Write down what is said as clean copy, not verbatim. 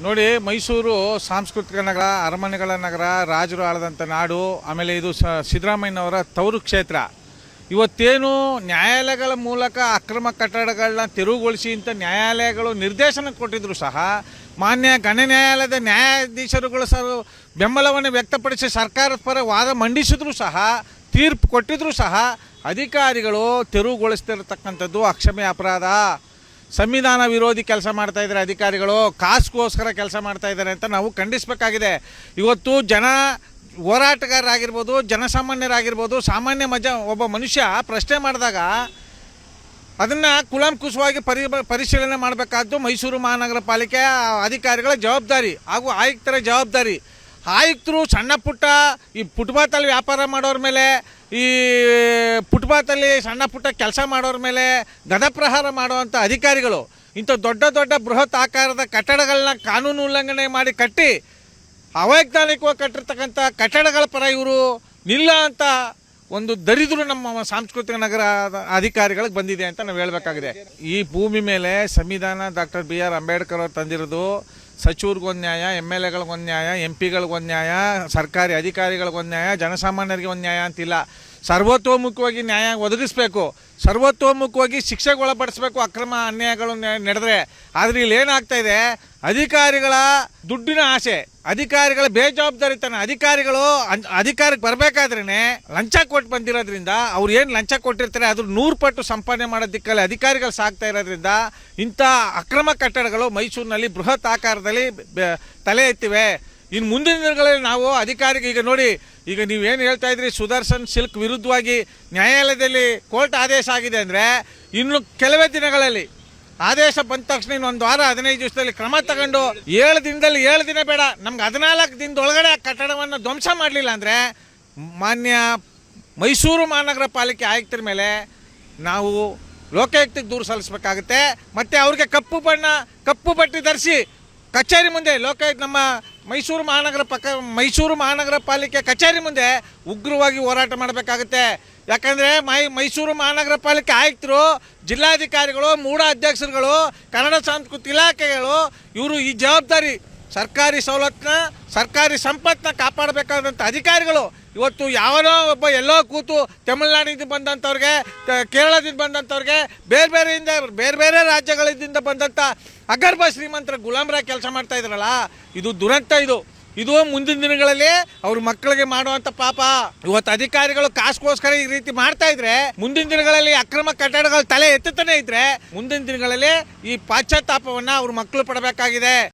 ನೋಡಿ, ಮೈಸೂರು ಸಾಂಸ್ಕೃತಿಕ ನಗರ, ಅರಮನೆಗಳ ನಗರ, ರಾಜರು ಆಳದಂಥ ನಾಡು. ಆಮೇಲೆ ಇದು ಸಿದ್ದರಾಮಯ್ಯನವರ ತವರು ಕ್ಷೇತ್ರ. ಇವತ್ತೇನು ನ್ಯಾಯಾಲಯಗಳ ಮೂಲಕ ಅಕ್ರಮ ಕಟ್ಟಡಗಳನ್ನ ತೆರವುಗೊಳಿಸಿ ಅಂತ ನ್ಯಾಯಾಲಯಗಳು ನಿರ್ದೇಶನ ಕೊಟ್ಟಿದ್ರು ಸಹ ಮಾನ್ಯ ಗಣ ನ್ಯಾಯಾಲಯದ ನ್ಯಾಯಾಧೀಶರುಗಳು ಬೆಂಬಲವನ್ನು ವ್ಯಕ್ತಪಡಿಸಿ ಸರ್ಕಾರದ ಪರ ವಾದ ಮಂಡಿಸಿದ್ರು ಸಹ, ತೀರ್ಪು ಕೊಟ್ಟಿದ್ರು ಸಹ ಅಧಿಕಾರಿಗಳು ತೆರವುಗೊಳಿಸ್ತಿರತಕ್ಕಂಥದ್ದು ಅಕ್ಷಮ್ಯ ಅಪರಾಧ. ಸಂವಿಧಾನ ವಿರೋಧಿ ಕೆಲಸ ಮಾಡ್ತಾ ಇದ್ದಾರೆ ಅಧಿಕಾರಿಗಳು, ಕಾಸ್ಗೋಸ್ಕರ ಕೆಲಸ ಮಾಡ್ತಾ ಇದ್ದಾರೆ ಅಂತ ನಾವು ಖಂಡಿಸಬೇಕಾಗಿದೆ. ಇವತ್ತು ಹೋರಾಟಗಾರರಾಗಿರ್ಬೋದು, ಜನಸಾಮಾನ್ಯರಾಗಿರ್ಬೋದು, ಸಾಮಾನ್ಯ ಒಬ್ಬ ಮನುಷ್ಯ ಪ್ರಶ್ನೆ ಮಾಡಿದಾಗ ಅದನ್ನು ಕುಲಂಕುಷವಾಗಿ ಪರಿಶೀಲನೆ ಮಾಡಬೇಕಾದ್ದು ಮೈಸೂರು ಮಹಾನಗರ ಪಾಲಿಕೆ ಅಧಿಕಾರಿಗಳ ಜವಾಬ್ದಾರಿ ಹಾಗೂ ಆಯುಕ್ತರ ಜವಾಬ್ದಾರಿ. ಆಯುಕ್ತರು ಸಣ್ಣ ಪುಟ್ಟ ಈ ಫುಟ್ಪಾತಲ್ಲಿ ವ್ಯಾಪಾರ ಮಾಡೋರ ಮೇಲೆ, ಈ ಫುಟ್ಪಾತಲ್ಲಿ ಸಣ್ಣ ಪುಟ್ಟ ಕೆಲಸ ಮಾಡೋರ ಮೇಲೆ ಗದಪ್ರಹಾರ ಮಾಡುವಂಥ ಅಧಿಕಾರಿಗಳು ಇಂಥ ದೊಡ್ಡ ದೊಡ್ಡ ಬೃಹತ್ ಆಕಾರದ ಕಟ್ಟಡಗಳನ್ನ ಕಾನೂನು ಉಲ್ಲಂಘನೆ ಮಾಡಿ ಕಟ್ಟಿ ಅವೈಜ್ಞಾನಿಕವಾಗಿ ಕಟ್ಟಿರ್ತಕ್ಕಂಥ ಕಟ್ಟಡಗಳ ಪರ ಇವರು ನಿಲ್ಲ ಅಂತ ಒಂದು ದರಿದ್ರು ನಮ್ಮ ಸಾಂಸ್ಕೃತಿಕ ನಗರ ಅಧಿಕಾರಿಗಳಿಗೆ ಬಂದಿದೆ ಅಂತ ನಾವು ಹೇಳಬೇಕಾಗಿದೆ. ಈ ಭೂಮಿ ಮೇಲೆ ಸಂವಿಧಾನ ಡಾಕ್ಟರ್ BR ಅಂಬೇಡ್ಕರ್ ಅವರು ತಂದಿರೋದು. ಸಚಿವರಿಗೊಂದು ನ್ಯಾಯ, MLAಗಳಿಗೊಂದು ನ್ಯಾಯ, MP ಗಳಿಗೊಂದು ನ್ಯಾಯ, ಸರ್ಕಾರಿ ಅಧಿಕಾರಿಗಳಿಗೊಂದು ನ್ಯಾಯ, ಜನಸಾಮಾನ್ಯರಿಗೆ ಒಂದು ನ್ಯಾಯ ಅಂತಿಲ್ಲ. ಸರ್ವತೋಮುಖವಾಗಿ ನ್ಯಾಯ ಒದಗಿಸ್ಬೇಕು, ಸರ್ವತೋಮುಖವಾಗಿ ಶಿಕ್ಷೆಗೆ ಒಳಪಡಿಸ್ಬೇಕು ಅಕ್ರಮ ಅನ್ಯಾಯಗಳು ನಡೆದ್ರೆ. ಆದರೆ ಇಲ್ಲಿ ಏನಾಗ್ತಾಯಿದೆ, ಅಧಿಕಾರಿಗಳ ದುಡ್ಡಿನ ಆಸೆ, ಅಧಿಕಾರಿಗಳ ಬೇಜವಾಬ್ದಾರಿತನ. ಅಧಿಕಾರಿಗಳು ಅಧಿಕಾರಕ್ಕೆ ಬರಬೇಕಾದ್ರೇ ಲಂಚ ಕೊಟ್ಟು ಬಂದಿರೋದ್ರಿಂದ ಅವ್ರು ಏನು ಲಂಚ ಕೊಟ್ಟಿರ್ತಾರೆ ಅದ್ರ 100 ಪಟ್ಟು ಸಂಪಾದನೆ ಮಾಡೋ ದಿಕ್ಕಲ್ಲಿ ಅಧಿಕಾರಿಗಳು ಸಾಗ್ತಾ ಇರೋದ್ರಿಂದ ಇಂಥ ಅಕ್ರಮ ಕಟ್ಟಡಗಳು ಮೈಸೂರಿನಲ್ಲಿ ಬೃಹತ್ ಆಕಾರದಲ್ಲಿ ತಲೆ ಎತ್ತಿವೆ. ಇನ್ನು ಮುಂದಿನ ದಿನಗಳಲ್ಲಿ ನಾವು ಅಧಿಕಾರಿಗೆ ಈಗ ನೋಡಿ, ಈಗ ನೀವೇನು ಹೇಳ್ತಾ ಇದ್ರಿ ಸುದರ್ಶನ್ ಸಿಲ್ಕ್ ವಿರುದ್ಧವಾಗಿ ನ್ಯಾಯಾಲಯದಲ್ಲಿ ಕೋರ್ಟ್ ಆದೇಶ ಆಗಿದೆ ಅಂದರೆ ಇನ್ನು ಕೆಲವೇ ದಿನಗಳಲ್ಲಿ ಆದೇಶ ಬಂದ ತಕ್ಷಣ ಇನ್ನೊಂದು ವಾರ 15 ದಿವಸದಲ್ಲಿ ಕ್ರಮ ತಗೊಂಡು 7 ದಿನದಲ್ಲಿ 7 ದಿನ ಬೇಡ, ನಮ್ಗೆ 14 ದಿನದೊಳಗಡೆ ಆ ಕಟ್ಟಡವನ್ನು ಧ್ವಂಸ ಮಾಡಲಿಲ್ಲ ಅಂದರೆ ಮಾನ್ಯ ಮೈಸೂರು ಮಹಾನಗರ ಪಾಲಿಕೆ ಆಯುಕ್ತರ ಮೇಲೆ ನಾವು ಲೋಕಾಯುಕ್ತಕ್ಕೆ ದೂರು ಸಲ್ಲಿಸಬೇಕಾಗುತ್ತೆ. ಮತ್ತು ಅವ್ರಿಗೆ ಕಪ್ಪು ಬಟ್ಟೆ ಧರಿಸಿ ಕಚೇರಿ ಮುಂದೆ ನಮ್ಮ ಮೈಸೂರು ಮಹಾನಗರ ಪಾಲಿಕೆ ಕಚೇರಿ ಮುಂದೆ ಉಗ್ರವಾಗಿ ಹೋರಾಟ ಮಾಡಬೇಕಾಗುತ್ತೆ. ಯಾಕಂದರೆ ಮೈಸೂರು ಮಹಾನಗರ ಪಾಲಿಕೆ ಆಯುಕ್ತರು, ಜಿಲ್ಲಾಧಿಕಾರಿಗಳು, ಮೂಢ ಅಧ್ಯಕ್ಷರುಗಳು, ಕನ್ನಡ ಸಂಸ್ಕೃತಿ ಇಲಾಖೆಗಳು ಇವರು ಈ ಜವಾಬ್ದಾರಿ ಸರ್ಕಾರಿ ಸವಲತ್ತನ್ನ, ಸರ್ಕಾರಿ ಸಂಪತ್ತನ್ನ ಕಾಪಾಡಬೇಕಾದಂಥ ಅಧಿಕಾರಿಗಳು ಇವತ್ತು ಯಾವನೋ ಒಬ್ಬ ಎಲ್ಲೋ ಕೂತು ತಮಿಳುನಾಡಿಂದ ಬಂದಂಥವ್ರಿಗೆ, ಕೇರಳದಿಂದ ಬಂದಂಥವ್ರಿಗೆ, ಬೇರೆ ಬೇರೆ ರಾಜ್ಯಗಳಿಂದ ಬಂದಂಥ ಅಗರ್ಭ ಶ್ರೀಮಂತರ ಗುಲಾಮರಾಗಿ ಕೆಲಸ ಮಾಡ್ತಾ ಇದ್ರಲ್ಲ, ಇದು ದುರಂತ. ಇದು ಮುಂದಿನ ದಿನಗಳಲ್ಲಿ ಅವ್ರ ಮಕ್ಕಳಿಗೆ ಮಾಡುವಂಥ ಪಾಪ. ಇವತ್ತು ಅಧಿಕಾರಿಗಳು ಕಾಸ್ಗೋಸ್ಕರ ಈ ರೀತಿ ಮಾಡ್ತಾ ಇದ್ರೆ ಮುಂದಿನ ದಿನಗಳಲ್ಲಿ ಅಕ್ರಮ ಕಟ್ಟಡಗಳು ತಲೆ ಎತ್ತುತ್ತಾನೆ ಇದ್ರೆ ಮುಂದಿನ ದಿನಗಳಲ್ಲಿ ಈ ಪಾಶ್ಚಾತ್ತಾಪವನ್ನು ಅವ್ರ ಮಕ್ಕಳು ಪಡಬೇಕಾಗಿದೆ.